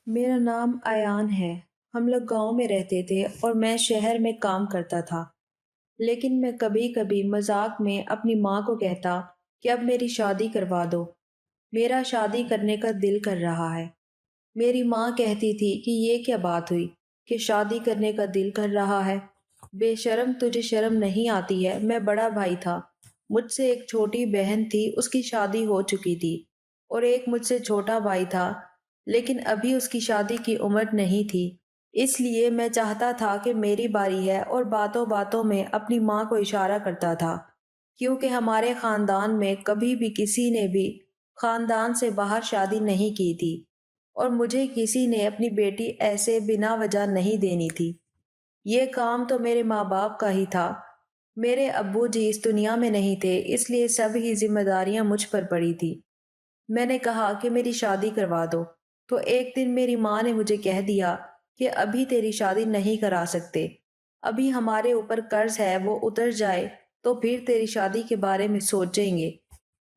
میرا نام ایان ہے۔ ہم لوگ گاؤں میں رہتے تھے اور میں شہر میں کام کرتا تھا۔ لیکن میں کبھی کبھی مذاق میں اپنی ماں کو کہتا کہ اب میری شادی کروا دو، میرا شادی کرنے کا دل کر رہا ہے۔ میری ماں کہتی تھی کہ یہ کیا بات ہوئی کہ شادی کرنے کا دل کر رہا ہے؟ بے شرم، تجھے شرم نہیں آتی ہے؟ میں بڑا بھائی تھا، مجھ سے ایک چھوٹی بہن تھی، اس کی شادی ہو چکی تھی، اور ایک مجھ سے چھوٹا بھائی تھا، لیکن ابھی اس کی شادی کی عمر نہیں تھی۔ اس لیے میں چاہتا تھا کہ میری باری ہے، اور باتوں باتوں میں اپنی ماں کو اشارہ کرتا تھا، کیونکہ ہمارے خاندان میں کبھی بھی کسی نے بھی خاندان سے باہر شادی نہیں کی تھی، اور مجھے کسی نے اپنی بیٹی ایسے بنا وجہ نہیں دینی تھی۔ یہ کام تو میرے ماں باپ کا ہی تھا۔ میرے ابو جی اس دنیا میں نہیں تھے، اس لیے سب ہی ذمہ داریاں مجھ پر پڑی تھی۔ میں نے کہا کہ میری شادی کروا دو، تو ایک دن میری ماں نے مجھے کہہ دیا کہ ابھی تیری شادی نہیں کرا سکتے، ابھی ہمارے اوپر قرض ہے، وہ اتر جائے تو پھر تیری شادی کے بارے میں سوچیں گے۔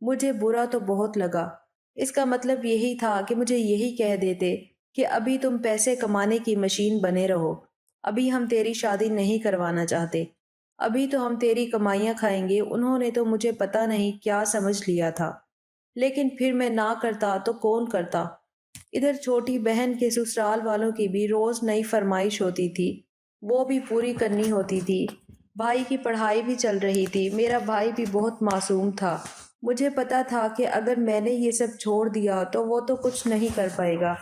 مجھے برا تو بہت لگا۔ اس کا مطلب یہی تھا کہ مجھے یہی کہہ دیتے کہ ابھی تم پیسے کمانے کی مشین بنے رہو، ابھی ہم تیری شادی نہیں کروانا چاہتے، ابھی تو ہم تیری کمائیاں کھائیں گے۔ انہوں نے تو مجھے پتہ نہیں کیا سمجھ لیا تھا، لیکن پھر میں نہ کرتا تو کون کرتا۔ ادھر چھوٹی بہن کے سسرال والوں کی بھی روز نئی فرمائش ہوتی تھی، وہ بھی پوری کرنی ہوتی تھی۔ بھائی کی پڑھائی بھی چل رہی تھی، میرا بھائی بھی بہت معصوم تھا۔ مجھے پتا تھا کہ اگر میں نے یہ سب چھوڑ دیا تو وہ تو کچھ نہیں کر پائے گا،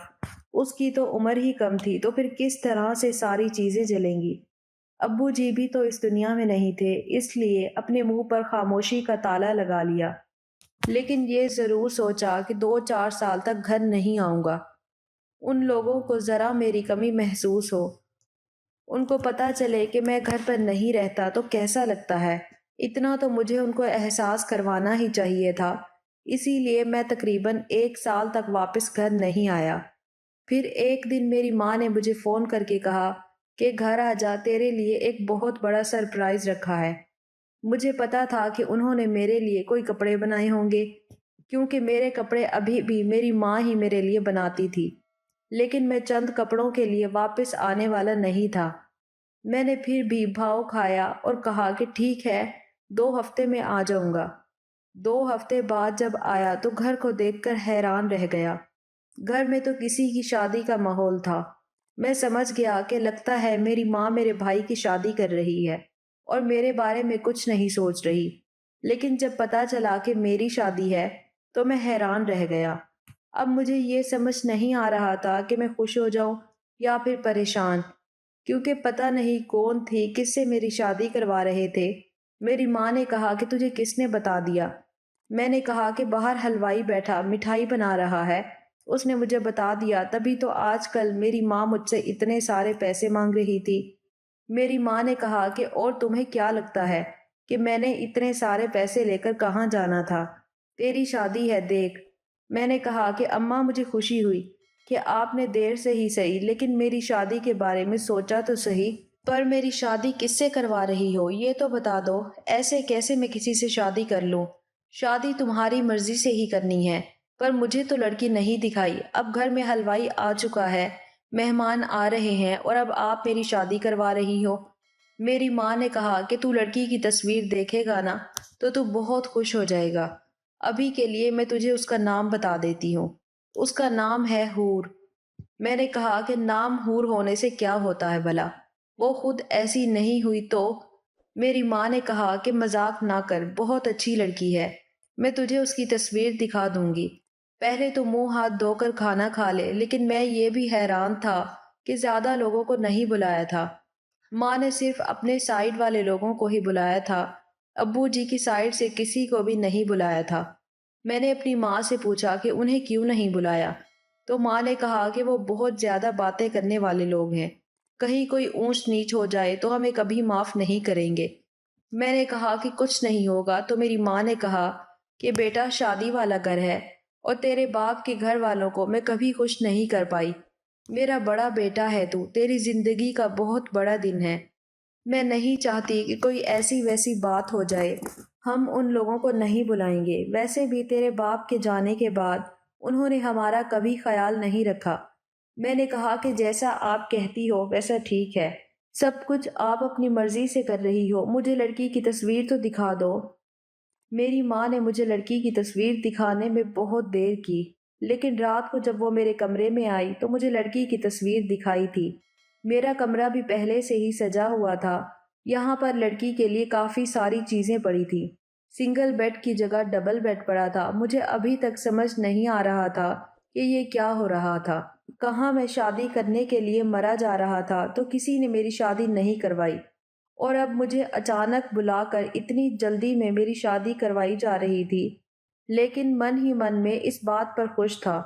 اس کی تو عمر ہی کم تھی، تو پھر کس طرح سے ساری چیزیں چلیں گی۔ ابو جی بھی تو اس دنیا میں نہیں تھے، اس لیے اپنے منہ پر خاموشی کا تالا لگا لیا، لیکن یہ ضرور سوچا کہ 2-4 سال تک گھر نہیں آؤں گا۔ ان لوگوں کو ذرا میری کمی محسوس ہو، ان کو پتہ چلے کہ میں گھر پر نہیں رہتا تو کیسا لگتا ہے، اتنا تو مجھے ان کو احساس کروانا ہی چاہیے تھا۔ اسی لیے میں تقریباً 1 سال تک واپس گھر نہیں آیا۔ پھر ایک دن میری ماں نے مجھے فون کر کے کہا کہ گھر آ جا، تیرے لیے ایک بہت بڑا سرپرائز رکھا ہے۔ مجھے پتا تھا کہ انہوں نے میرے لیے کوئی کپڑے بنائے ہوں گے، کیونکہ میرے کپڑے ابھی بھی میری ماں ہی میرے لیے بناتی تھی، لیکن میں چند کپڑوں کے لیے واپس آنے والا نہیں تھا۔ میں نے پھر بھی بھاؤ کھایا اور کہا کہ ٹھیک ہے، 2 ہفتے میں آ جاؤں گا۔ 2 ہفتے بعد جب آیا تو گھر کو دیکھ کر حیران رہ گیا۔ گھر میں تو کسی کی شادی کا ماحول تھا۔ میں سمجھ گیا کہ لگتا ہے میری ماں میرے بھائی کی شادی کر رہی ہے اور میرے بارے میں کچھ نہیں سوچ رہی، لیکن جب پتا چلا کہ میری شادی ہے تو میں حیران رہ گیا۔ اب مجھے یہ سمجھ نہیں آ رہا تھا کہ میں خوش ہو جاؤں یا پھر پریشان، کیونکہ پتہ نہیں کون تھی، کس سے میری شادی کروا رہے تھے۔ میری ماں نے کہا کہ تجھے کس نے بتا دیا؟ میں نے کہا کہ باہر حلوائی بیٹھا مٹھائی بنا رہا ہے، اس نے مجھے بتا دیا، تبھی تو آج کل میری ماں مجھ سے اتنے سارے پیسے مانگ رہی تھی۔ میری ماں نے کہا کہ اور تمہیں کیا لگتا ہے کہ میں نے اتنے سارے پیسے لے کر کہاں جانا تھا؟ تیری شادی ہے، دیکھ۔ میں نے کہا کہ اماں، مجھے خوشی ہوئی کہ آپ نے دیر سے ہی صحیح لیکن میری شادی کے بارے میں سوچا تو صحیح، پر میری شادی کس سے کروا رہی ہو یہ تو بتا دو۔ ایسے کیسے میں کسی سے شادی کر لوں؟ شادی تمہاری مرضی سے ہی کرنی ہے، پر مجھے تو لڑکی نہیں دکھائی۔ اب گھر میں حلوائی آ چکا ہے، مہمان آ رہے ہیں، اور اب آپ میری شادی کروا رہی ہو۔ میری ماں نے کہا کہ تو لڑکی کی تصویر دیکھے گا نا تو بہت خوش ہو جائے گا۔ ابھی کے لیے میں تجھے اس کا نام بتا دیتی ہوں، اس کا نام ہے حور۔ میں نے کہا کہ نام حور ہونے سے کیا ہوتا ہے بھلا؟ وہ خود ایسی نہیں ہوئی تو؟ میری ماں نے کہا کہ مذاق نہ کر، بہت اچھی لڑکی ہے، میں تجھے اس کی تصویر دکھا دوں گی، پہلے تو منہ ہاتھ دھو کر کھانا کھا لے۔ لیکن میں یہ بھی حیران تھا کہ زیادہ لوگوں کو نہیں بلایا تھا، ماں نے صرف اپنے سائیڈ والے لوگوں کو ہی بلایا تھا، ابو جی کی سائیڈ سے کسی کو بھی نہیں بلایا تھا۔ میں نے اپنی ماں سے پوچھا کہ انہیں کیوں نہیں بلایا، تو ماں نے کہا کہ وہ بہت زیادہ باتیں کرنے والے لوگ ہیں، کہیں کوئی اونچ نیچ ہو جائے تو ہمیں کبھی معاف نہیں کریں گے۔ میں نے کہا کہ کچھ نہیں ہوگا، تو میری ماں نے کہا کہ بیٹا، شادی والا گھر ہے اور تیرے باپ کے گھر والوں کو میں کبھی خوش نہیں کر پائی، میرا بڑا بیٹا ہے تو، تیری زندگی کا بہت بڑا دن ہے، میں نہیں چاہتی کہ کوئی ایسی ویسی بات ہو جائے، ہم ان لوگوں کو نہیں بلائیں گے۔ ویسے بھی تیرے باپ کے جانے کے بعد انہوں نے ہمارا کبھی خیال نہیں رکھا، میں نے کہا کہ جیسا آپ کہتی ہو ویسا ٹھیک ہے، سب کچھ آپ اپنی مرضی سے کر رہی ہو، مجھے لڑکی کی تصویر تو دکھا دو۔ میری ماں نے مجھے لڑکی کی تصویر دکھانے میں بہت دیر کی، لیکن رات کو جب وہ میرے کمرے میں آئی تو مجھے لڑکی کی تصویر دکھائی تھی۔ میرا کمرہ بھی پہلے سے ہی سجا ہوا تھا، یہاں پر لڑکی کے لیے کافی ساری چیزیں پڑی تھی۔ سنگل بیڈ کی جگہ ڈبل بیڈ پڑا تھا۔ مجھے ابھی تک سمجھ نہیں آ رہا تھا کہ یہ کیا ہو رہا تھا۔ کہاں میں شادی کرنے کے لیے مرا جا رہا تھا تو کسی نے میری شادی نہیں کروائی، اور اب مجھے اچانک بلا کر اتنی جلدی میں میری شادی کروائی جا رہی تھی۔ لیکن من ہی من میں اس بات پر خوش تھا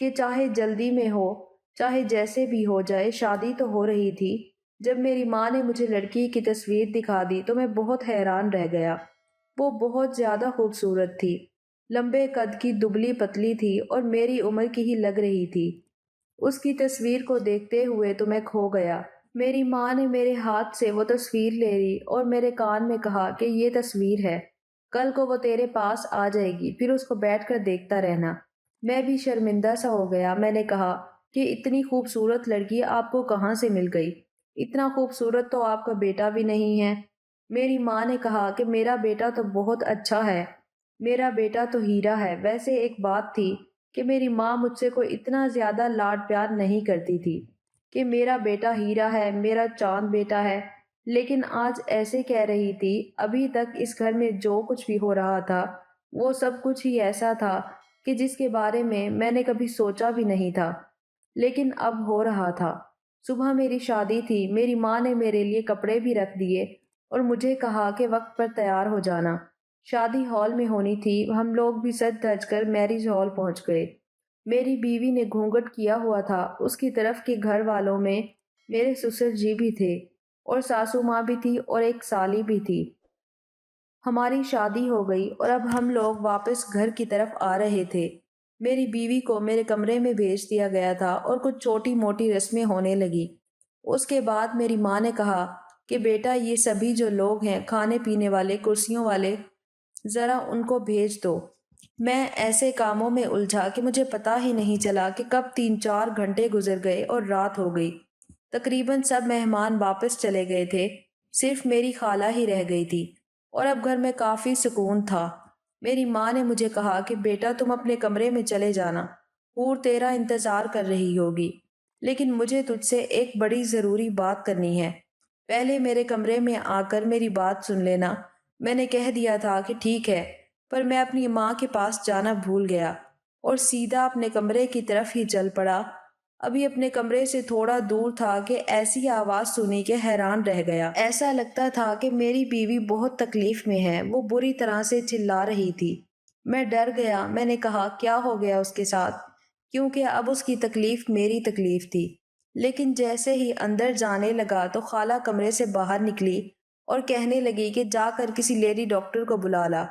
کہ چاہے جلدی میں ہو، چاہے جیسے بھی ہو جائے، شادی تو ہو رہی تھی۔ جب میری ماں نے مجھے لڑکی کی تصویر دکھا دی تو میں بہت حیران رہ گیا۔ وہ بہت زیادہ خوبصورت تھی، لمبے قد کی، دبلی پتلی تھی اور میری عمر کی ہی لگ رہی تھی۔ اس کی تصویر کو دیکھتے ہوئے تو میں کھو گیا۔ میری ماں نے میرے ہاتھ سے وہ تصویر لے لی اور میرے کان میں کہا کہ یہ تصویر ہے، کل کو وہ تیرے پاس آ جائے گی، پھر اس کو بیٹھ کر دیکھتا رہنا۔ میں بھی شرمندہ سا ہو گیا۔ میں نے کہا کہ اتنی خوبصورت لڑکی آپ کو کہاں سے مل گئی؟ اتنا خوبصورت تو آپ کا بیٹا بھی نہیں ہے۔ میری ماں نے کہا کہ میرا بیٹا تو بہت اچھا ہے، میرا بیٹا تو ہیرا ہے۔ ویسے ایک بات تھی کہ میری ماں مجھ سے کوئی اتنا زیادہ لاڈ پیار نہیں کرتی تھی کہ میرا بیٹا ہیرا ہے، میرا چاند بیٹا ہے، لیکن آج ایسے کہہ رہی تھی۔ ابھی تک اس گھر میں جو کچھ بھی ہو رہا تھا وہ سب کچھ ہی ایسا تھا کہ جس کے بارے میں نے کبھی سوچا بھی نہیں تھا، لیکن اب ہو رہا تھا۔ صبح میری شادی تھی، میری ماں نے میرے لیے کپڑے بھی رکھ دیے اور مجھے کہا کہ وقت پر تیار ہو جانا۔ شادی ہال میں ہونی تھی۔ ہم لوگ بھی سج دھج کر میرج ہال پہنچ گئے۔ میری بیوی نے گھونگھٹ کیا ہوا تھا۔ اس کی طرف کے گھر والوں میں میرے سسر جی بھی تھے اور ساسو ماں بھی تھی اور ایک سالی بھی تھی۔ ہماری شادی ہو گئی اور اب ہم لوگ واپس گھر کی طرف آ رہے تھے۔ میری بیوی کو میرے کمرے میں بھیج دیا گیا تھا اور کچھ چھوٹی موٹی رسمیں ہونے لگی۔ اس کے بعد میری ماں نے کہا کہ بیٹا یہ سبھی جو لوگ ہیں، کھانے پینے والے، کرسیوں والے، ذرا ان کو بھیج دو۔ میں ایسے کاموں میں الجھا کہ مجھے پتا ہی نہیں چلا کہ کب 3-4 گھنٹے گزر گئے اور رات ہو گئی۔ تقریباً سب مہمان واپس چلے گئے تھے، صرف میری خالہ ہی رہ گئی تھی، اور اب گھر میں کافی سکون تھا۔ میری ماں نے مجھے کہا کہ بیٹا تم اپنے کمرے میں چلے جانا، حور تیرا انتظار کر رہی ہوگی، لیکن مجھے تجھ سے ایک بڑی ضروری بات کرنی ہے، پہلے میرے کمرے میں آ کر میری بات سن لینا۔ میں نے کہہ دیا تھا کہ ٹھیک ہے، پر میں اپنی ماں کے پاس جانا بھول گیا اور سیدھا اپنے کمرے کی طرف ہی چل پڑا۔ ابھی اپنے کمرے سے تھوڑا دور تھا کہ ایسی آواز سنی کہ حیران رہ گیا۔ ایسا لگتا تھا کہ میری بیوی بہت تکلیف میں ہے، وہ بری طرح سے چلا رہی تھی۔ میں ڈر گیا۔ میں نے کہا کیا ہو گیا اس کے ساتھ، کیونکہ اب اس کی تکلیف میری تکلیف تھی۔ لیکن جیسے ہی اندر جانے لگا تو خالہ کمرے سے باہر نکلی اور کہنے لگی کہ جا کر کسی لیڈی ڈاکٹر کو بلا لا۔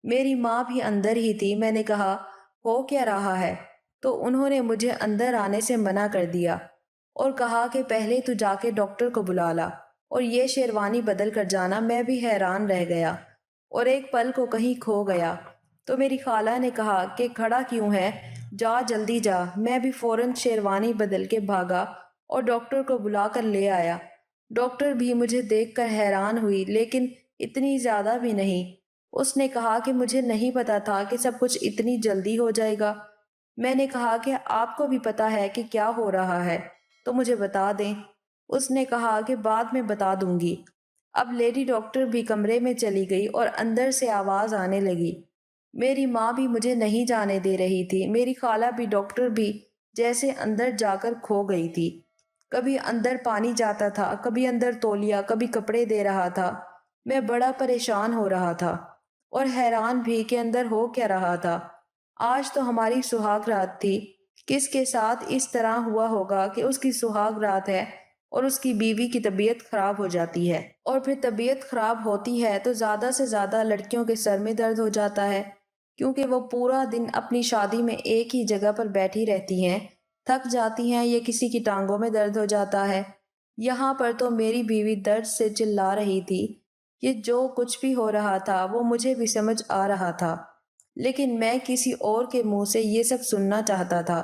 میری ماں بھی اندر ہی تھی۔ میں نے کہا ہو کیا رہا ہے؟ تو انہوں نے مجھے اندر آنے سے منع کر دیا اور کہا کہ پہلے تو جا کے ڈاکٹر کو بلا لا اور یہ شیروانی بدل کر جانا۔ میں بھی حیران رہ گیا اور ایک پل کو کہیں کھو گیا۔ تو میری خالہ نے کہا کہ کھڑا کیوں ہے، جا جلدی جا۔ میں بھی فوراً شیروانی بدل کے بھاگا اور ڈاکٹر کو بلا کر لے آیا۔ ڈاکٹر بھی مجھے دیکھ کر حیران ہوئی، لیکن اتنی زیادہ بھی نہیں۔ اس نے کہا کہ مجھے نہیں پتا تھا کہ سب کچھ اتنی جلدی ہو جائے گا۔ میں نے کہا کہ آپ کو بھی پتا ہے کہ کیا ہو رہا ہے تو مجھے بتا دیں۔ اس نے کہا کہ بعد میں بتا دوں گی۔ اب لیڈی ڈاکٹر بھی کمرے میں چلی گئی اور اندر سے آواز آنے لگی۔ میری ماں بھی مجھے نہیں جانے دے رہی تھی۔ میری خالہ بھی، ڈاکٹر بھی جیسے اندر جا کر کھو گئی تھی۔ کبھی اندر پانی جاتا تھا، کبھی اندر تولیہ، کبھی کپڑے دے رہا تھا۔ میں بڑا پریشان ہو رہا تھا اور حیران بھی کہ اندر ہو کیا رہا تھا۔ آج تو ہماری سہاگ رات تھی۔ کس کے ساتھ اس طرح ہوا ہوگا کہ اس کی سہاگ رات ہے اور اس کی بیوی کی طبیعت خراب ہو جاتی ہے، اور پھر طبیعت خراب ہوتی ہے تو زیادہ سے زیادہ لڑکیوں کے سر میں درد ہو جاتا ہے، کیونکہ وہ پورا دن اپنی شادی میں ایک ہی جگہ پر بیٹھی رہتی ہیں، تھک جاتی ہیں یا کسی کی ٹانگوں میں درد ہو جاتا ہے۔ یہاں پر تو میری بیوی درد سے چلا رہی تھی۔ یہ جو کچھ بھی ہو رہا تھا وہ مجھے بھی سمجھ آ رہا تھا، لیکن میں کسی اور کے منہ سے یہ سب سننا چاہتا تھا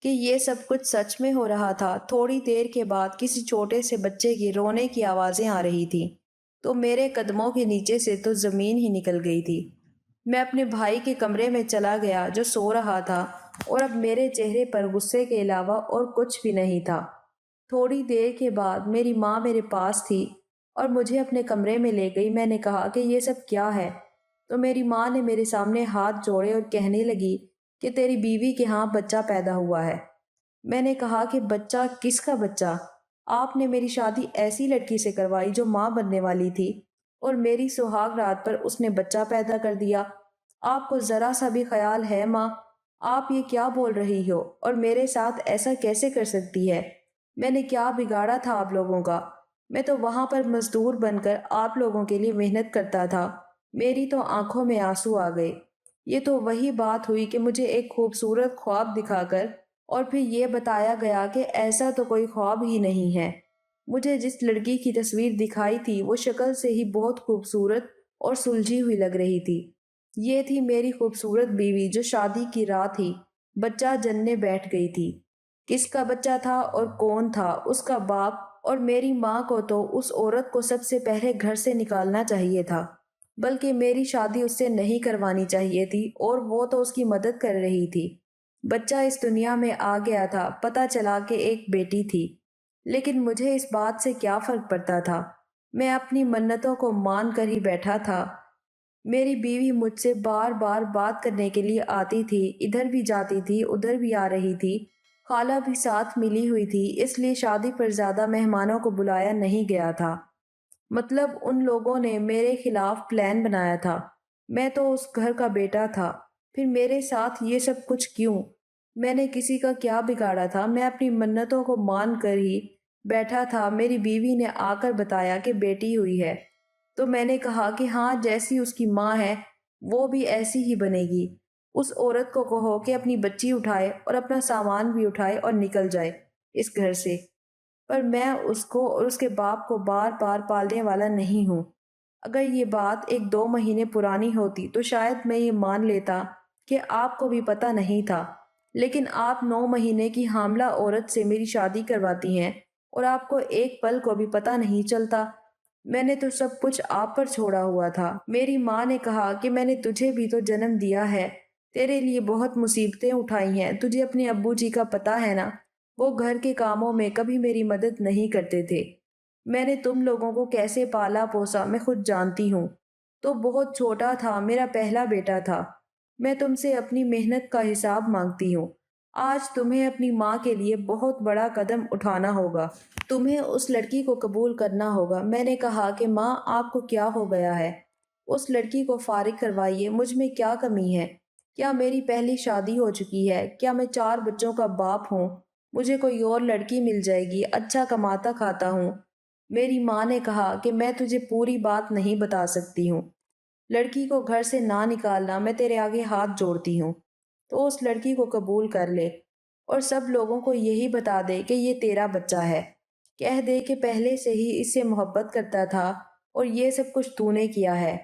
کہ یہ سب کچھ سچ میں ہو رہا تھا، تھوڑی دیر کے بعد کسی چھوٹے سے بچے کی رونے کی آوازیں آ رہی تھیں، تو میرے قدموں کے نیچے سے تو زمین ہی نکل گئی تھی۔ میں اپنے بھائی کے کمرے میں چلا گیا جو سو رہا تھا، اور اب میرے چہرے پر غصے کے علاوہ اور کچھ بھی نہیں تھا۔ تھوڑی دیر کے بعد میری ماں میرے پاس تھی اور مجھے اپنے کمرے میں لے گئی۔ میں نے کہا کہ یہ سب کیا ہے؟ تو میری ماں نے میرے سامنے ہاتھ جوڑے اور کہنے لگی کہ تیری بیوی کے ہاں بچہ پیدا ہوا ہے۔ میں نے کہا کہ بچہ؟ کس کا بچہ؟ آپ نے میری شادی ایسی لڑکی سے کروائی جو ماں بننے والی تھی، اور میری سہاگ رات پر اس نے بچہ پیدا کر دیا۔ آپ کو ذرا سا بھی خیال ہے ماں؟ آپ یہ کیا بول رہی ہو، اور میرے ساتھ ایسا کیسے کر سکتی ہے؟ میں نے کیا بگاڑا تھا آپ لوگوں کا؟ میں تو وہاں پر مزدور بن کر آپ لوگوں کے لیے محنت کرتا تھا۔ میری تو آنکھوں میں آنسو آ گئے۔ یہ تو وہی بات ہوئی کہ مجھے ایک خوبصورت خواب دکھا کر اور پھر یہ بتایا گیا کہ ایسا تو کوئی خواب ہی نہیں ہے۔ مجھے جس لڑکی کی تصویر دکھائی تھی وہ شکل سے ہی بہت خوبصورت اور سلجھی ہوئی لگ رہی تھی۔ یہ تھی میری خوبصورت بیوی جو شادی کی رات ہی بچہ جننے بیٹھ گئی تھی۔ کس کا بچہ تھا اور کون تھا اس کا باپ؟ اور میری ماں کو تو اس عورت کو سب سے پہلے گھر سے نکالنا چاہیے تھا، بلکہ میری شادی اس سے نہیں کروانی چاہیے تھی، اور وہ تو اس کی مدد کر رہی تھی۔ بچہ اس دنیا میں آ گیا تھا، پتہ چلا کہ ایک بیٹی تھی، لیکن مجھے اس بات سے کیا فرق پڑتا تھا؟ میں اپنی منتوں کو مان کر ہی بیٹھا تھا۔ میری بیوی مجھ سے بار بار بات کرنے کے لیے آتی تھی، ادھر بھی جاتی تھی ادھر بھی آ رہی تھی۔ خالہ بھی ساتھ ملی ہوئی تھی، اس لیے شادی پر زیادہ مہمانوں کو بلایا نہیں گیا تھا۔ مطلب ان لوگوں نے میرے خلاف پلان بنایا تھا۔ میں تو اس گھر کا بیٹا تھا، پھر میرے ساتھ یہ سب کچھ کیوں؟ میں نے کسی کا کیا بگاڑا تھا؟ میں اپنی منتوں کو مان کر ہی بیٹھا تھا۔ میری بیوی نے آ کر بتایا کہ بیٹی ہوئی ہے، تو میں نے کہا کہ ہاں، جیسی اس کی ماں ہے وہ بھی ایسی ہی بنے گی۔ اس عورت کو کہو کہ اپنی بچی اٹھائے اور اپنا سامان بھی اٹھائے اور نکل جائے اس گھر سے۔ پر میں اس کو اور اس کے باپ کو بار بار پالنے والا نہیں ہوں۔ اگر یہ بات 1-2 مہینے پرانی ہوتی تو شاید میں یہ مان لیتا کہ آپ کو بھی پتہ نہیں تھا، لیکن آپ 9 مہینے کی حاملہ عورت سے میری شادی کرواتی ہیں اور آپ کو ایک پل کو بھی پتہ نہیں چلتا۔ میں نے تو سب کچھ آپ پر چھوڑا ہوا تھا۔ میری ماں نے کہا کہ میں نے تجھے بھی تو جنم دیا ہے، تیرے لیے بہت مصیبتیں اٹھائی ہیں، تجھے اپنے ابو جی کا پتہ ہے نا، وہ گھر کے کاموں میں کبھی میری مدد نہیں کرتے تھے۔ میں نے تم لوگوں کو کیسے پالا پوسا میں خود جانتی ہوں۔ تو بہت چھوٹا تھا، میرا پہلا بیٹا تھا۔ میں تم سے اپنی محنت کا حساب مانگتی ہوں۔ آج تمہیں اپنی ماں کے لیے بہت بڑا قدم اٹھانا ہوگا۔ تمہیں اس لڑکی کو قبول کرنا ہوگا۔ میں نے کہا کہ ماں، آپ کو کیا ہو گیا ہے؟ اس لڑکی کو فارغ کروائیے، مجھ میں کیا کمی ہے؟ کیا میری پہلی شادی ہو چکی ہے؟ کیا میں 4 بچوں کا باپ ہوں؟ مجھے کوئی اور لڑکی مل جائے گی، اچھا کماتا کھاتا ہوں۔ میری ماں نے کہا کہ میں تجھے پوری بات نہیں بتا سکتی ہوں۔ لڑکی کو گھر سے نہ نکالنا، میں تیرے آگے ہاتھ جوڑتی ہوں، تو اس لڑکی کو قبول کر لے اور سب لوگوں کو یہی بتا دے کہ یہ تیرا بچہ ہے۔ کہہ دے کہ پہلے سے ہی اس سے محبت کرتا تھا اور یہ سب کچھ تو نے کیا ہے۔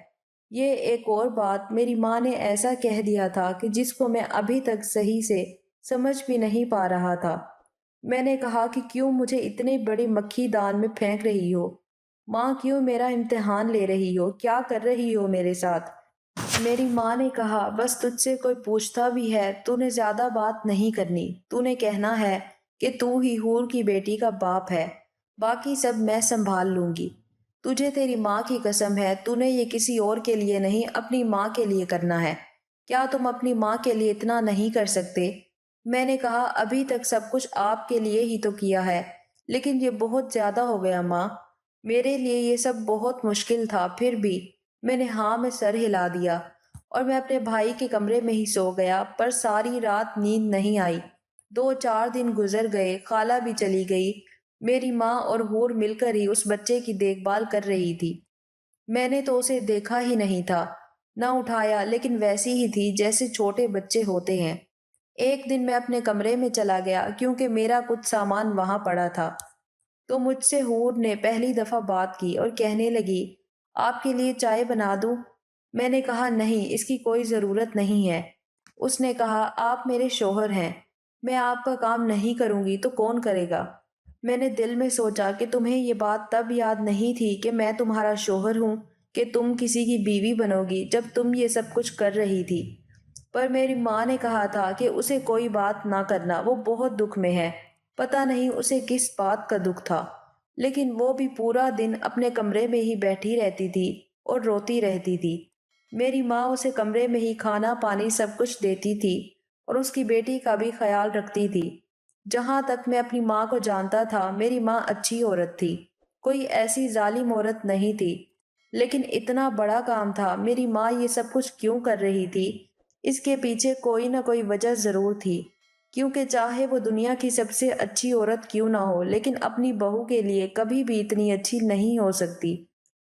یہ ایک اور بات میری ماں نے ایسا کہہ دیا تھا کہ جس کو میں ابھی تک صحیح سے سمجھ بھی نہیں پا رہا تھا۔ میں نے کہا کہ کیوں مجھے اتنے بڑے مکھی دان میں پھینک رہی ہو؟ ماں، کیوں میرا امتحان لے رہی ہو؟ کیا کر رہی ہو میرے ساتھ؟ میری ماں نے کہا، بس تجھ سے کوئی پوچھتا بھی ہے تو نے زیادہ بات نہیں کرنی، تو نے کہنا ہے کہ تو ہی حور کی بیٹی کا باپ ہے، باقی سب میں سنبھال لوں گی۔ تجھے تیری ماں کی قسم ہے، تو نے یہ کسی اور کے لیے نہیں اپنی ماں کے لیے کرنا ہے۔ کیا تم اپنی ماں کے لیے اتنا نہیں کر سکتے؟ میں نے کہا، ابھی تک سب کچھ آپ کے لیے ہی تو کیا ہے، لیکن یہ بہت زیادہ ہو گیا ماں، میرے لیے یہ سب بہت مشکل تھا۔ پھر بھی میں نے ہاں میں سر ہلا دیا اور میں اپنے بھائی کے کمرے میں ہی سو گیا، پر ساری رات نیند نہیں آئی۔ 2-4 دن گزر گئے، خالہ بھی چلی گئی، میری ماں اور حور مل کر ہی اس بچے کی دیکھ بھال کر رہی تھی۔ میں نے تو اسے دیکھا ہی نہیں تھا، نہ اٹھایا، لیکن ویسی ہی تھی جیسے چھوٹے بچے ہوتے ہیں۔ ایک دن میں اپنے کمرے میں چلا گیا کیونکہ میرا کچھ سامان وہاں پڑا تھا، تو مجھ سے حور نے پہلی دفعہ بات کی اور کہنے لگی، آپ کے لیے چائے بنا دوں؟ میں نے کہا نہیں، اس کی کوئی ضرورت نہیں ہے۔ اس نے کہا، آپ میرے شوہر ہیں، میں آپ کا کام نہیں کروں گی تو کون کرے گا؟ میں نے دل میں سوچا کہ تمہیں یہ بات تب یاد نہیں تھی کہ میں تمہارا شوہر ہوں، کہ تم کسی کی بیوی بنو گی جب تم یہ سب کچھ کر رہی تھی۔ پر میری ماں نے کہا تھا کہ اسے کوئی بات نہ کرنا، وہ بہت دکھ میں ہے۔ پتہ نہیں اسے کس بات کا دکھ تھا، لیکن وہ بھی پورا دن اپنے کمرے میں ہی بیٹھی رہتی تھی اور روتی رہتی تھی۔ میری ماں اسے کمرے میں ہی کھانا پانی سب کچھ دیتی تھی اور اس کی بیٹی کا بھی خیال رکھتی تھی۔ جہاں تک میں اپنی ماں کو جانتا تھا، میری ماں اچھی عورت تھی، کوئی ایسی ظالم عورت نہیں تھی۔ لیکن اتنا بڑا کام تھا، میری ماں یہ سب کچھ کیوں کر رہی تھی؟ اس کے پیچھے کوئی نہ کوئی وجہ ضرور تھی، کیونکہ چاہے وہ دنیا کی سب سے اچھی عورت کیوں نہ ہو، لیکن اپنی بہو کے لیے کبھی بھی اتنی اچھی نہیں ہو سکتی،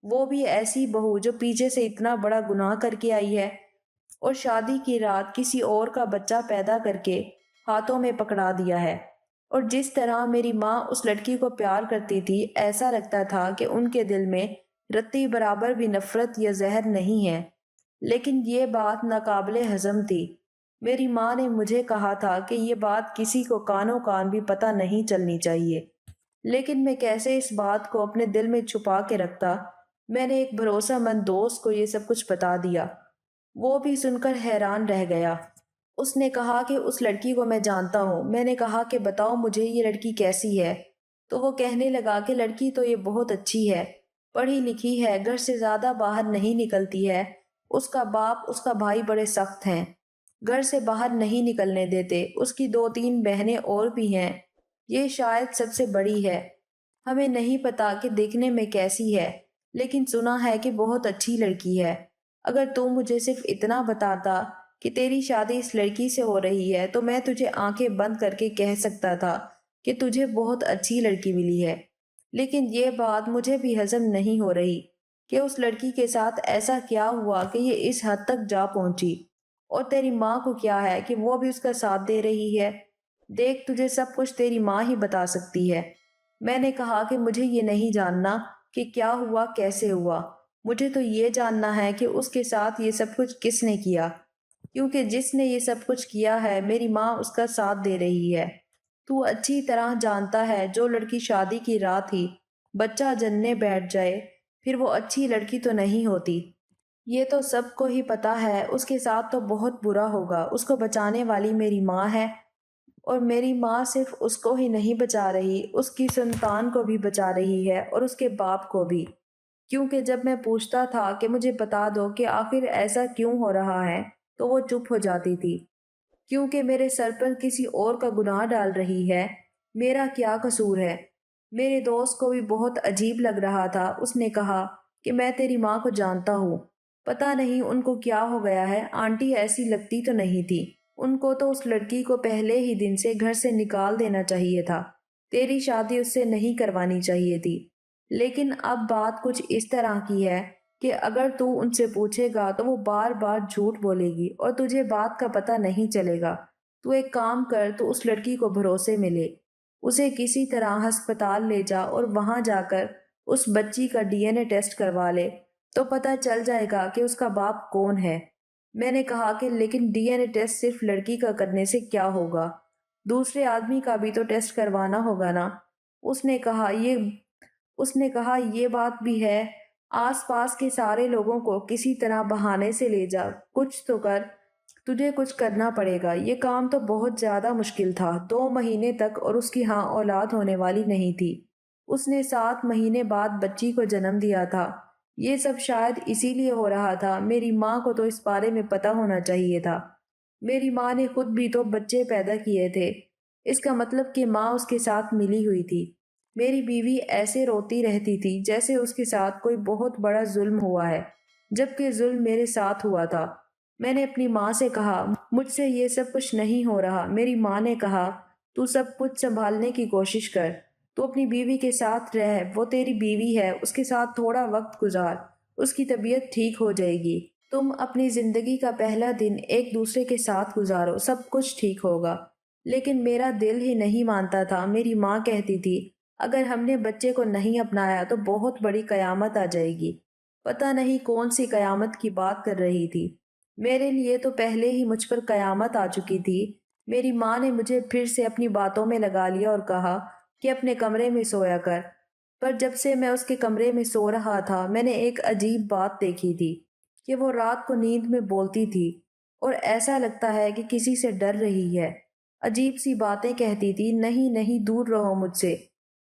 وہ بھی ایسی بہو جو پیچھے سے اتنا بڑا گناہ کر کے آئی ہے اور شادی کی رات کسی اور کا بچہ پیدا کر کے ہاتھوں میں پکڑا دیا ہے۔ اور جس طرح میری ماں اس لڑکی کو پیار کرتی تھی، ایسا لگتا تھا کہ ان کے دل میں رتی برابر بھی نفرت یا زہر نہیں ہے۔ لیکن یہ بات ناقابل ہضم تھی۔ میری ماں نے مجھے کہا تھا کہ یہ بات کسی کو کانوں کان بھی پتہ نہیں چلنی چاہیے، لیکن میں کیسے اس بات کو اپنے دل میں چھپا کے رکھتا؟ میں نے ایک بھروسہ مند دوست کو یہ سب کچھ بتا دیا۔ وہ بھی سن کر حیران رہ گیا۔ اس نے کہا کہ اس لڑکی کو میں جانتا ہوں۔ میں نے کہا کہ بتاؤ مجھے یہ لڑکی کیسی ہے؟ تو وہ کہنے لگا کہ لڑکی تو یہ بہت اچھی ہے، پڑھی لکھی ہے، گھر سے زیادہ باہر نہیں نکلتی ہے، اس کا باپ اس کا بھائی بڑے سخت ہیں، گھر سے باہر نہیں نکلنے دیتے، اس کی دو تین بہنیں اور بھی ہیں، یہ شاید سب سے بڑی ہے۔ ہمیں نہیں پتا کہ دیکھنے میں کیسی ہے، لیکن سنا ہے کہ بہت اچھی لڑکی ہے۔ اگر تو مجھے صرف اتنا بتاتا کہ تیری شادی اس لڑکی سے ہو رہی ہے تو میں تجھے آنکھیں بند کر کے کہہ سکتا تھا کہ تجھے بہت اچھی لڑکی ملی ہے۔ لیکن یہ بات مجھے بھی ہضم نہیں ہو رہی کہ اس لڑکی کے ساتھ ایسا کیا ہوا کہ یہ اس حد تک جا پہنچی، اور تیری ماں کو کیا ہے کہ وہ بھی اس کا ساتھ دے رہی ہے؟ دیکھ، تجھے سب کچھ تیری ماں ہی بتا سکتی ہے۔ میں نے کہا کہ مجھے یہ نہیں جاننا کہ کیا ہوا، کیسے ہوا، مجھے تو یہ جاننا ہے کہ اس کے ساتھ یہ سب کچھ کس نے کیا، کیونکہ جس نے یہ سب کچھ کیا ہے میری ماں اس کا ساتھ دے رہی ہے۔ تو اچھی طرح جانتا ہے جو لڑکی شادی کی رات ہی بچہ جننے بیٹھ جائے پھر وہ اچھی لڑکی تو نہیں ہوتی۔ یہ تو سب کو ہی پتا ہے، اس کے ساتھ تو بہت برا ہوگا۔ اس کو بچانے والی میری ماں ہے، اور میری ماں صرف اس کو ہی نہیں بچا رہی، اس کی سنتان کو بھی بچا رہی ہے اور اس کے باپ کو بھی۔ کیونکہ جب میں پوچھتا تھا کہ مجھے بتا دو کہ آخر ایسا کیوں ہو رہا ہے تو وہ چپ ہو جاتی تھی، کیونکہ میرے سر پر کسی اور کا گناہ ڈال رہی ہے۔ میرا کیا قصور ہے؟ میرے دوست کو بھی بہت عجیب لگ رہا تھا۔ اس نے کہا کہ میں تیری ماں کو جانتا ہوں، پتہ نہیں ان کو کیا ہو گیا ہے، آنٹی ایسی لگتی تو نہیں تھی، ان کو تو اس لڑکی کو پہلے ہی دن سے گھر سے نکال دینا چاہیے تھا، تیری شادی اس سے نہیں کروانی چاہیے تھی۔ لیکن اب بات کچھ اس طرح کی ہے کہ اگر تو ان سے پوچھے گا تو وہ بار بار جھوٹ بولے گی اور تجھے بات کا پتہ نہیں چلے گا۔ تو ایک کام کر، تو اس لڑکی کو بھروسے میں لے، اسے کسی طرح ہسپتال لے جا اور وہاں جا کر اس بچی کا ڈی این اے ٹیسٹ کروا لے، تو پتہ چل جائے گا کہ اس کا باپ کون ہے۔ میں نے کہا کہ لیکن ڈی این اے ٹیسٹ صرف لڑکی کا کرنے سے کیا ہوگا، دوسرے آدمی کا بھی تو ٹیسٹ کروانا ہوگا نا۔ اس نے کہا یہ اس نے کہا یہ بات بھی ہے، آس پاس کے سارے لوگوں کو کسی طرح بہانے سے لے جا، کچھ تو کر، تجھے کچھ کرنا پڑے گا۔ یہ کام تو بہت زیادہ مشکل تھا، 2 مہینے تک، اور اس کی ہاں اولاد ہونے والی نہیں تھی، اس نے 7 مہینے بعد بچی کو جنم دیا تھا۔ یہ سب شاید اسی لیے ہو رہا تھا، میری ماں کو تو اس بارے میں پتہ ہونا چاہیے تھا۔ میری ماں نے خود بھی تو بچے پیدا کیے تھے، اس کا مطلب کہ ماں اس کے ساتھ ملی ہوئی تھی۔ میری بیوی ایسے روتی رہتی تھی جیسے اس کے ساتھ کوئی بہت بڑا ظلم ہوا ہے، جبکہ ظلم میرے ساتھ ہوا تھا۔ میں نے اپنی ماں سے کہا مجھ سے یہ سب کچھ نہیں ہو رہا۔ میری ماں نے کہا تو سب کچھ سنبھالنے کی کوشش کر، تو اپنی بیوی کے ساتھ رہ، وہ تیری بیوی ہے، اس کے ساتھ تھوڑا وقت گزار، اس کی طبیعت ٹھیک ہو جائے گی، تم اپنی زندگی کا پہلا دن ایک دوسرے کے ساتھ گزارو، سب کچھ ٹھیک ہوگا۔ لیکن میرا دل ہی نہیں مانتا تھا۔ میری ماں کہتی تھی اگر ہم نے بچے کو نہیں اپنایا تو بہت بڑی قیامت آ جائے گی۔ پتہ نہیں کون سی قیامت کی بات کر رہی تھی، میرے لیے تو پہلے ہی مجھ پر قیامت آ چکی تھی۔ میری ماں نے مجھے پھر سے اپنی باتوں میں لگا لیا اور کہا کہ اپنے کمرے میں سویا کر۔ پر جب سے میں اس کے کمرے میں سو رہا تھا میں نے ایک عجیب بات دیکھی تھی کہ وہ رات کو نیند میں بولتی تھی اور ایسا لگتا ہے کہ کسی سے ڈر رہی ہے۔ عجیب سی باتیں کہتی تھی، نہیں نہیں دور رہو مجھ سے،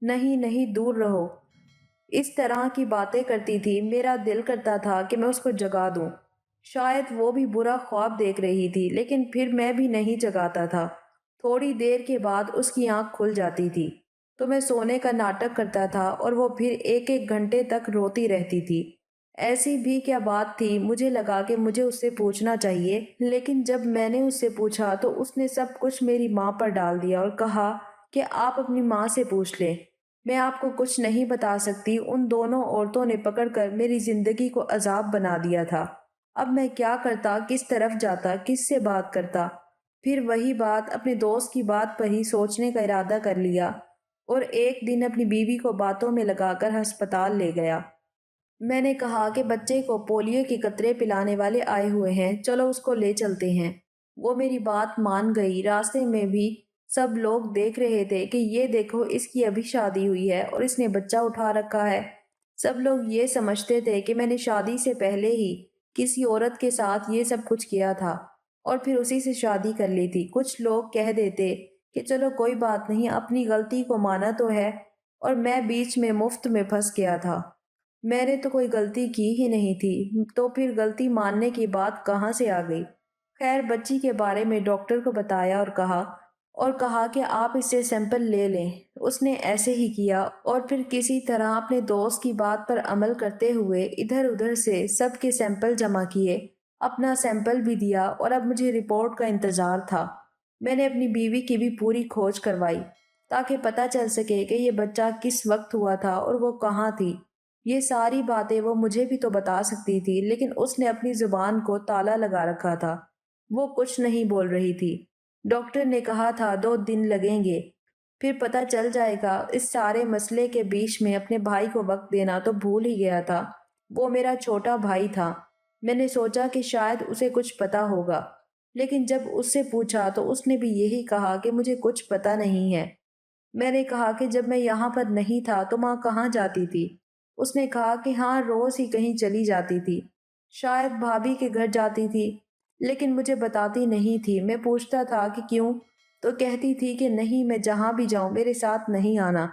نہیں نہیں دور رہو۔ اس طرح کی باتیں کرتی تھی، میرا دل کرتا تھا کہ میں اس کو جگا دوں۔ شاید وہ بھی برا خواب دیکھ رہی تھی، لیکن پھر میں بھی نہیں جگاتا تھا۔ تھوڑی دیر کے بعد اس کی آنکھ کھل جاتی تھی تو میں سونے کا ناٹک کرتا تھا اور وہ پھر ایک ایک گھنٹے تک روتی رہتی تھی۔ ایسی بھی کیا بات تھی؟ مجھے لگا کہ مجھے اس سے پوچھنا چاہیے، لیکن جب میں نے اس سے پوچھا تو اس نے سب کچھ میری ماں پر ڈال دیا اور کہا کہ آپ اپنی ماں سے پوچھ لیں، میں آپ کو کچھ نہیں بتا سکتی۔ ان دونوں عورتوں نے پکڑ کر میری زندگی کو عذاب بنا دیا تھا۔ اب میں کیا کرتا، کس طرف جاتا، کس سے بات کرتا؟ پھر وہی بات، اپنے دوست کی بات پر ہی سوچنے کا ارادہ کر لیا اور ایک دن اپنی بیوی کو باتوں میں لگا کر ہسپتال لے گیا۔ میں نے کہا کہ بچے کو پولیو کے قطرے پلانے والے آئے ہوئے ہیں، چلو اس کو لے چلتے ہیں۔ وہ میری بات مان گئی۔ راستے میں بھی سب لوگ دیکھ رہے تھے کہ یہ دیکھو اس کی ابھی شادی ہوئی ہے اور اس نے بچہ اٹھا رکھا ہے۔ سب لوگ یہ سمجھتے تھے کہ میں نے شادی سے پہلے ہی کسی عورت کے ساتھ یہ سب کچھ کیا تھا اور پھر اسی سے شادی کر لی تھی۔ کچھ لوگ کہہ دیتے کہ چلو کوئی بات نہیں، اپنی غلطی کو مانا تو ہے، اور میں بیچ میں مفت میں پھنس گیا تھا۔ میں نے تو کوئی غلطی کی ہی نہیں تھی، تو پھر غلطی ماننے کی بات کہاں سے آ گئی؟ خیر، بچی کے بارے میں ڈاکٹر کو بتایا اور کہا کہ آپ اس سے سیمپل لے لیں۔ اس نے ایسے ہی کیا اور پھر کسی طرح اپنے دوست کی بات پر عمل کرتے ہوئے ادھر ادھر سے سب کے سیمپل جمع کیے، اپنا سیمپل بھی دیا، اور اب مجھے رپورٹ کا انتظار تھا۔ میں نے اپنی بیوی کی بھی پوری کھوج کروائی تاکہ پتہ چل سکے کہ یہ بچہ کس وقت ہوا تھا اور وہ کہاں تھی۔ یہ ساری باتیں وہ مجھے بھی تو بتا سکتی تھی، لیکن اس نے اپنی زبان کو تالا لگا رکھا تھا، وہ کچھ نہیں بول رہی تھی۔ ڈاکٹر نے کہا تھا 2 دن لگیں گے، پھر پتہ چل جائے گا۔ اس سارے مسئلے کے بیچ میں اپنے بھائی کو وقت دینا تو بھول ہی گیا تھا۔ وہ میرا چھوٹا بھائی تھا۔ میں نے سوچا کہ شاید اسے کچھ پتا ہوگا، لیکن جب اس سے پوچھا تو اس نے بھی یہی کہا کہ مجھے کچھ پتا نہیں ہے۔ میں نے کہا کہ جب میں یہاں پر نہیں تھا تو ماں کہاں جاتی تھی؟ اس نے کہا کہ ہاں، روز ہی کہیں چلی جاتی تھی، شاید بھابھی کے گھر جاتی تھی، لیکن مجھے بتاتی نہیں تھی۔ میں پوچھتا تھا کہ کیوں، تو کہتی تھی کہ نہیں، میں جہاں بھی جاؤں میرے ساتھ نہیں آنا۔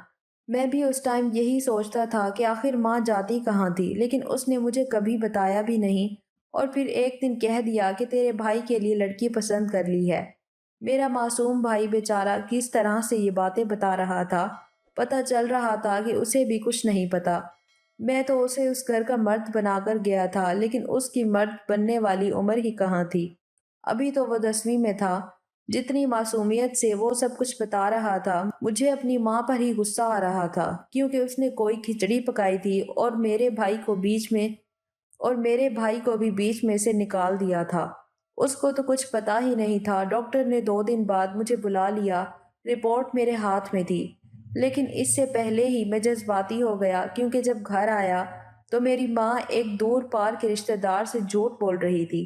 میں بھی اس ٹائم یہی سوچتا تھا کہ آخر ماں جاتی کہاں تھی، لیکن اس نے مجھے کبھی بتایا بھی نہیں، اور پھر ایک دن کہہ دیا کہ تیرے بھائی کے لیے لڑکی پسند کر لی ہے۔ میرا معصوم بھائی بیچارہ کس طرح سے یہ باتیں بتا رہا تھا، پتہ چل رہا تھا کہ اسے بھی کچھ نہیں پتا۔ میں تو اسے اس گھر کا مرد بنا کر گیا تھا، لیکن اس کی مرد بننے والی عمر ہی کہاں تھی؟ ابھی تو وہ 10ویں میں تھا۔ جتنی معصومیت سے وہ سب کچھ بتا رہا تھا، مجھے اپنی ماں پر ہی غصہ آ رہا تھا، کیونکہ اس نے کوئی کھچڑی پکائی تھی اور میرے بھائی کو بھی بیچ میں سے نکال دیا تھا۔ اس کو تو کچھ پتا ہی نہیں تھا۔ ڈاکٹر نے 2 دن بعد مجھے بلا لیا، رپورٹ میرے ہاتھ میں تھی، لیکن اس سے پہلے ہی میں جذباتی ہو گیا، کیونکہ جب گھر آیا تو میری ماں ایک دور پار کے رشتہ دار سے جھوٹ بول رہی تھی۔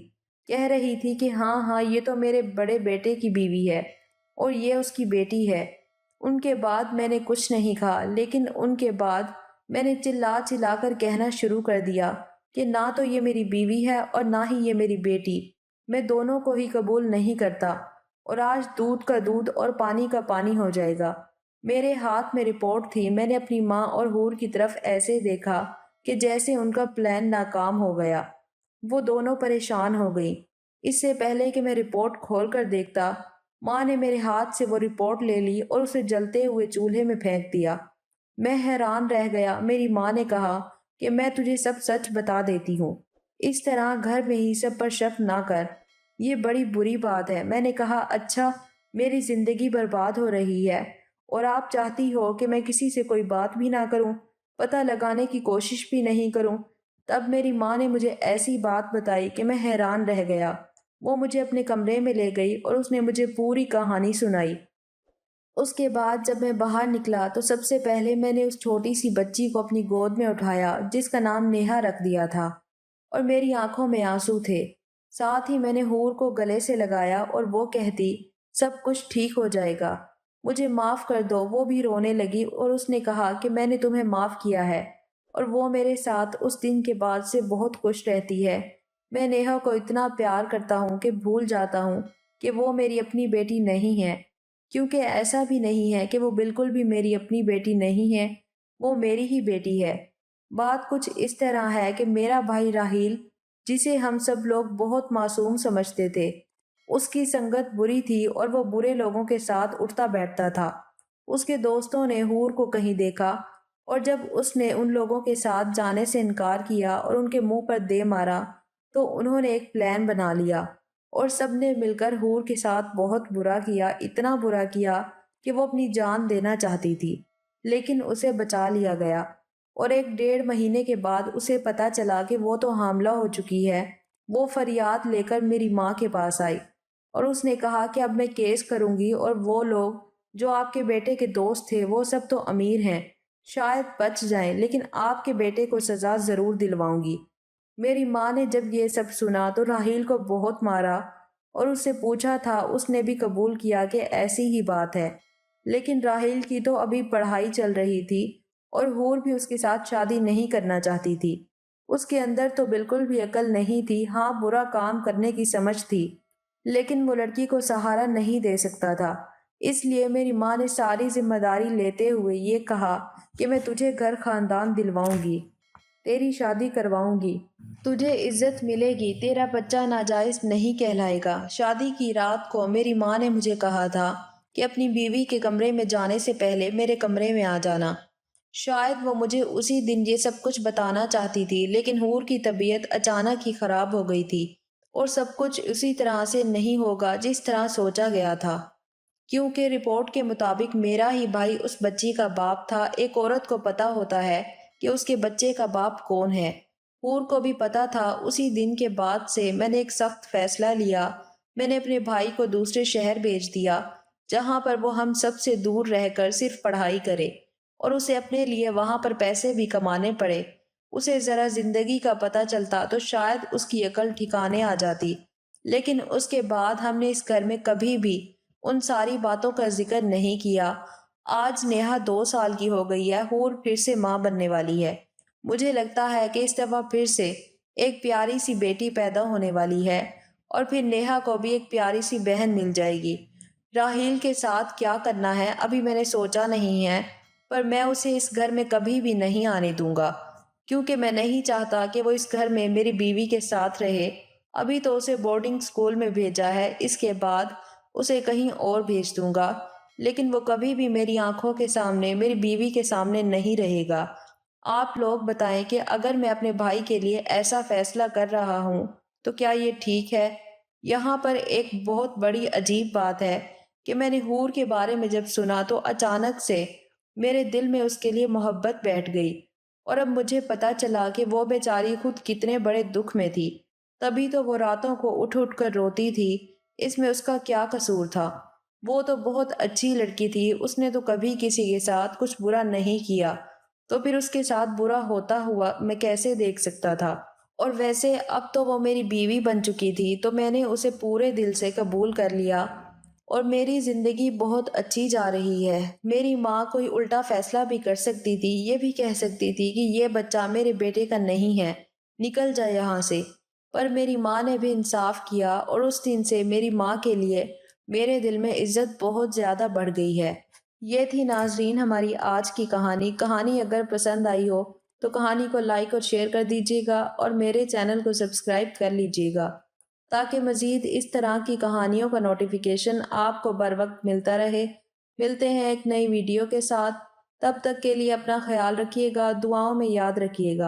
کہہ رہی تھی کہ ہاں ہاں، یہ تو میرے بڑے بیٹے کی بیوی ہے اور یہ اس کی بیٹی ہے۔ ان کے بعد میں نے کچھ نہیں کہا، لیکن ان کے بعد میں نے چلا چلا کر کہنا شروع کر دیا کہ نہ تو یہ میری بیوی ہے اور نہ ہی یہ میری بیٹی، میں دونوں کو ہی قبول نہیں کرتا، اور آج دودھ کا دودھ اور پانی کا پانی ہو جائے گا۔ میرے ہاتھ میں رپورٹ تھی۔ میں نے اپنی ماں اور حور کی طرف ایسے دیکھا کہ جیسے ان کا پلان ناکام ہو گیا۔ وہ دونوں پریشان ہو گئی۔ اس سے پہلے کہ میں رپورٹ کھول کر دیکھتا، ماں نے میرے ہاتھ سے وہ رپورٹ لے لی اور اسے جلتے ہوئے چولہے میں پھینک دیا۔ میں حیران رہ گیا۔ میری ماں نے کہا کہ میں تجھے سب سچ بتا دیتی ہوں، اس طرح گھر میں ہی سب پر شک نہ کر، یہ بڑی بری بات ہے۔ میں نے کہا اچھا، میری زندگی برباد ہو رہی ہے اور آپ چاہتی ہو کہ میں کسی سے کوئی بات بھی نہ کروں، پتہ لگانے کی کوشش بھی نہیں کروں؟ تب میری ماں نے مجھے ایسی بات بتائی کہ میں حیران رہ گیا۔ وہ مجھے اپنے کمرے میں لے گئی اور اس نے مجھے پوری کہانی سنائی۔ اس کے بعد جب میں باہر نکلا تو سب سے پہلے میں نے اس چھوٹی سی بچی کو اپنی گود میں اٹھایا جس کا نام نیہا رکھ دیا تھا، اور میری آنکھوں میں آنسو تھے۔ ساتھ ہی میں نے حور کو گلے سے لگایا اور وہ کہتی سب کچھ ٹھیک ہو جائے گا، مجھے معاف کر دو۔ وہ بھی رونے لگی اور اس نے کہا کہ میں نے تمہیں معاف کیا ہے اور وہ میرے ساتھ اس دن کے بعد سے بہت خوش رہتی ہے۔ میں نیہا کو اتنا پیار کرتا ہوں کہ بھول جاتا ہوں کہ وہ میری اپنی بیٹی نہیں ہے، کیونکہ ایسا بھی نہیں ہے کہ وہ بالکل بھی میری اپنی بیٹی نہیں ہے، وہ میری ہی بیٹی ہے۔ بات کچھ اس طرح ہے کہ میرا بھائی راہیل، جسے ہم سب لوگ بہت معصوم سمجھتے تھے، اس کی سنگت بری تھی اور وہ برے لوگوں کے ساتھ اٹھتا بیٹھتا تھا۔ اس کے دوستوں نے حور کو کہیں دیکھا اور جب اس نے ان لوگوں کے ساتھ جانے سے انکار کیا اور ان کے منہ پر دے مارا تو انہوں نے ایک پلان بنا لیا اور سب نے مل کر حور کے ساتھ بہت برا کیا، اتنا برا کیا کہ وہ اپنی جان دینا چاہتی تھی، لیکن اسے بچا لیا گیا اور 1 ڈیڑھ مہینے کے بعد اسے پتا چلا کہ وہ تو حاملہ ہو چکی ہے۔ وہ فریاد لے کر میری ماں کے پاس آئی اور اس نے کہا کہ اب میں کیس کروں گی اور وہ لوگ جو آپ کے بیٹے کے دوست تھے وہ سب تو امیر ہیں، شاید بچ جائیں، لیکن آپ کے بیٹے کو سزا ضرور دلواؤں گی۔ میری ماں نے جب یہ سب سنا تو راحیل کو بہت مارا اور اس سے پوچھا تھا، اس نے بھی قبول کیا کہ ایسی ہی بات ہے، لیکن راحیل کی تو ابھی پڑھائی چل رہی تھی اور حور بھی اس کے ساتھ شادی نہیں کرنا چاہتی تھی۔ اس کے اندر تو بالکل بھی عقل نہیں تھی، ہاں برا کام کرنے کی سمجھ تھی، لیکن وہ لڑکی کو سہارا نہیں دے سکتا تھا۔ اس لیے میری ماں نے ساری ذمہ داری لیتے ہوئے یہ کہا کہ میں تجھے گھر خاندان دلواؤں گی، تیری شادی کرواؤں گی، تجھے عزت ملے گی، تیرا بچہ ناجائز نہیں کہلائے گا۔ شادی کی رات کو میری ماں نے مجھے کہا تھا کہ اپنی بیوی کے کمرے میں جانے سے پہلے میرے کمرے میں آ جانا۔ شاید وہ مجھے اسی دن یہ سب کچھ بتانا چاہتی تھی، لیکن حور کی طبیعت اچانک ہی خراب ہو گئی تھی اور سب کچھ اسی طرح سے نہیں ہوگا جس طرح سوچا گیا تھا، کیونکہ رپورٹ کے مطابق میرا ہی بھائی اس بچی کا باپ تھا۔ ایک عورت کو پتا ہوتا ہے کہ اس کے بچے کا باپ کون ہے، حور کو بھی پتا تھا۔ اسی دن کے بعد سے میں نے ایک سخت فیصلہ لیا، میں نے اپنے بھائی کو دوسرے شہر بھیج دیا جہاں پر وہ ہم سب سے دور رہ کر صرف پڑھائی کرے اور اسے اپنے لیے وہاں پر پیسے بھی کمانے پڑے۔ اسے ذرا زندگی کا پتہ چلتا تو شاید اس کی عقل ٹھکانے آ جاتی، لیکن اس کے بعد ہم نے اس گھر میں کبھی بھی ان ساری باتوں کا ذکر نہیں کیا۔ آج نیہا 2 سال کی ہو گئی ہے، حور پھر سے ماں بننے والی ہے۔ مجھے لگتا ہے کہ اس دفعہ پھر سے ایک پیاری سی بیٹی پیدا ہونے والی ہے اور پھر نیہا کو بھی ایک پیاری سی بہن مل جائے گی۔ راحیل کے ساتھ کیا کرنا ہے ابھی میں نے سوچا نہیں ہے، پر میں اسے اس گھر میں کبھی بھی نہیں آنے دوں گا، کیونکہ میں نہیں چاہتا کہ وہ اس گھر میں میری بیوی کے ساتھ رہے۔ ابھی تو اسے بورڈنگ سکول میں بھیجا ہے، اس کے بعد اسے کہیں اور بھیج دوں گا، لیکن وہ کبھی بھی میری آنکھوں کے سامنے، میری بیوی کے سامنے نہیں رہے گا۔ آپ لوگ بتائیں کہ اگر میں اپنے بھائی کے لیے ایسا فیصلہ کر رہا ہوں تو کیا یہ ٹھیک ہے؟ یہاں پر ایک بہت بڑی عجیب بات ہے کہ میں نے حور کے بارے میں جب سنا تو اچانک سے میرے دل میں اس کے لیے محبت بیٹھ گئی، اور اب مجھے پتا چلا کہ وہ بیچاری خود کتنے بڑے دکھ میں تھی، تبھی تو وہ راتوں کو اٹھ اٹھ کر روتی تھی۔ اس میں اس کا کیا قصور تھا؟ وہ تو بہت اچھی لڑکی تھی، اس نے تو کبھی کسی کے ساتھ کچھ برا نہیں کیا، تو پھر اس کے ساتھ برا ہوتا ہوا میں کیسے دیکھ سکتا تھا؟ اور ویسے اب تو وہ میری بیوی بن چکی تھی تو میں نے اسے پورے دل سے قبول کر لیا اور میری زندگی بہت اچھی جا رہی ہے۔ میری ماں کوئی الٹا فیصلہ بھی کر سکتی تھی، یہ بھی کہہ سکتی تھی کہ یہ بچہ میرے بیٹے کا نہیں ہے، نکل جا یہاں سے، پر میری ماں نے بھی انصاف کیا اور اس دن سے میری ماں کے لیے میرے دل میں عزت بہت زیادہ بڑھ گئی ہے۔ یہ تھی ناظرین ہماری آج کی کہانی۔ کہانی اگر پسند آئی ہو تو کہانی کو لائک اور شیئر کر دیجیے گا اور میرے چینل کو سبسکرائب کر لیجیے گا تاکہ مزید اس طرح کی کہانیوں کا نوٹیفیکیشن آپ کو بر وقت ملتا رہے۔ ملتے ہیں ایک نئی ویڈیو کے ساتھ، تب تک کے لیے اپنا خیال رکھیے گا، دعاؤں میں یاد رکھیے گا۔